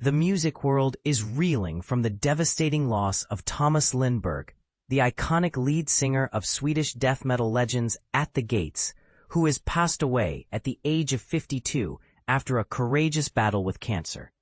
The music world is reeling from the devastating loss of Tomas Lindberg, the iconic lead singer of Swedish death metal legends At the Gates, who has passed away at the age of 52 after a courageous battle with cancer.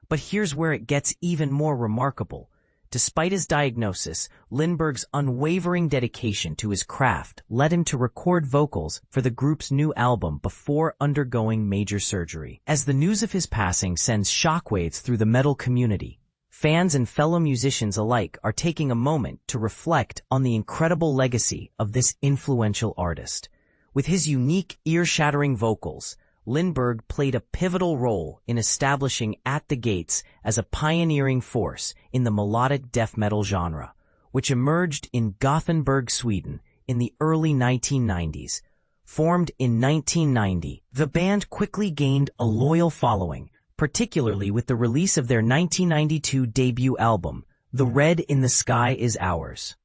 But here's where it gets even more remarkable. Despite his diagnosis, Lindberg's unwavering dedication to his craft led him to record vocals for the group's new album before undergoing major surgery. As the news of his passing sends shockwaves through the metal community, fans and fellow musicians alike are taking a moment to reflect on the incredible legacy of this influential artist. With his unique, ear-shattering vocals, Lindberg played a pivotal role in establishing At the Gates as a pioneering force in the melodic death metal genre, which emerged in Gothenburg, Sweden, in the early 1990s. Formed in 1990, the band quickly gained a loyal following, particularly with the release of their 1992 debut album, The Red in the Sky Is Ours.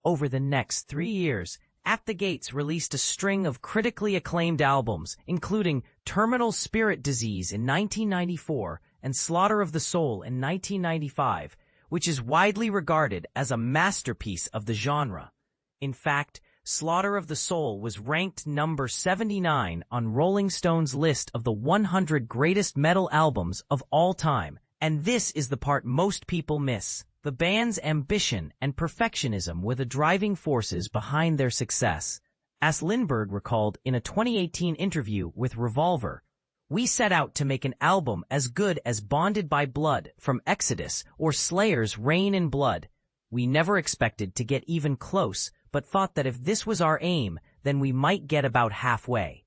Over the next 3 years, At the Gates released a string of critically acclaimed albums, including Terminal Spirit Disease in 1994 and Slaughter of the Soul in 1995, which is widely regarded as a masterpiece of the genre. In fact, Slaughter of the Soul was ranked number 79 on Rolling Stone's list of the 100 greatest metal albums of all time, and this is the part most people miss. The band's ambition and perfectionism were the driving forces behind their success. As Lindberg recalled in a 2018 interview with Revolver, "We set out to make an album as good as Bonded by Blood from Exodus or Slayer's Rain in Blood. We never expected to get even close, but thought that if this was our aim, then we might get about halfway."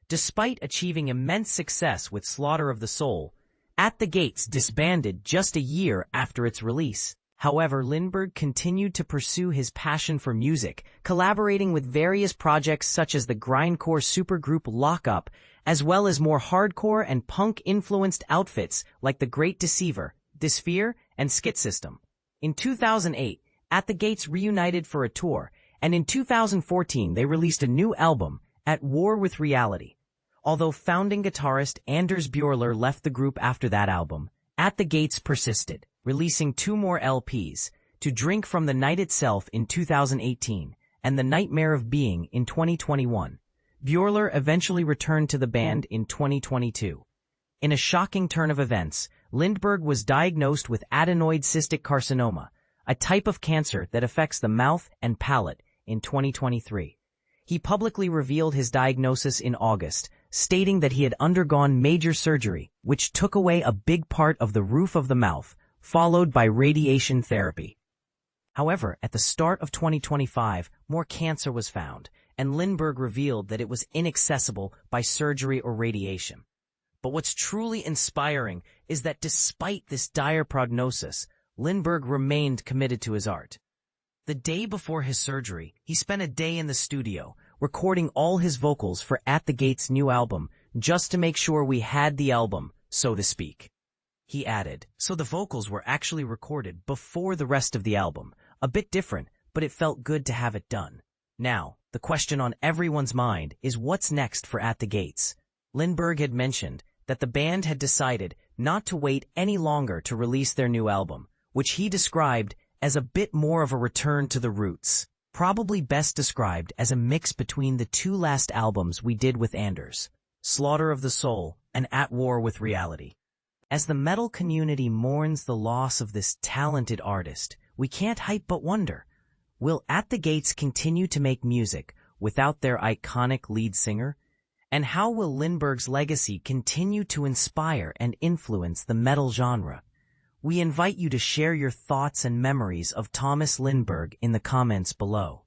Despite achieving immense success with Slaughter of the Soul, At the Gates disbanded just a year after its release. However, Lindberg continued to pursue his passion for music, collaborating with various projects such as the grindcore supergroup Lock Up, as well as more hardcore and punk-influenced outfits like The Great Deceiver, Dysphere, and Skit System. In 2008, At the Gates reunited for a tour, and in 2014 they released a new album, At War with Reality. Although founding guitarist Anders Björler left the group after that album, At the Gates persisted, releasing 2 more LPs, To Drink from the Night Itself in 2018 and The Nightmare of Being in 2021. Björler eventually returned to the band in 2022. In a shocking turn of events, Lindberg was diagnosed with adenoid cystic carcinoma, a type of cancer that affects the mouth and palate, in 2023. He publicly revealed his diagnosis in August, stating that he had undergone major surgery, which took away a big part of the roof of the mouth, followed by radiation therapy. However, at the start of 2025, more cancer was found, and Lindberg revealed that it was inaccessible by surgery or radiation. But what's truly inspiring is that despite this dire prognosis, Lindberg remained committed to his art. The day before his surgery, he spent a day in the studio, recording all his vocals for At the Gates' new album, just to make sure we had the album, so to speak. He added, "So the vocals were actually recorded before the rest of the album. A bit different, but it felt good to have it done." Now, the question on everyone's mind is what's next for At the Gates. Lindberg had mentioned that the band had decided not to wait any longer to release their new album, which he described as a bit more of a return to the roots, probably best described as a mix between the 2 last albums we did with Anders, Slaughter of the Soul and At War with Reality. As the metal community mourns the loss of this talented artist, we can't help but wonder, will At the Gates continue to make music without their iconic lead singer? And how will Lindberg's legacy continue to inspire and influence the metal genre? We invite you to share your thoughts and memories of Tomas Lindberg in the comments below.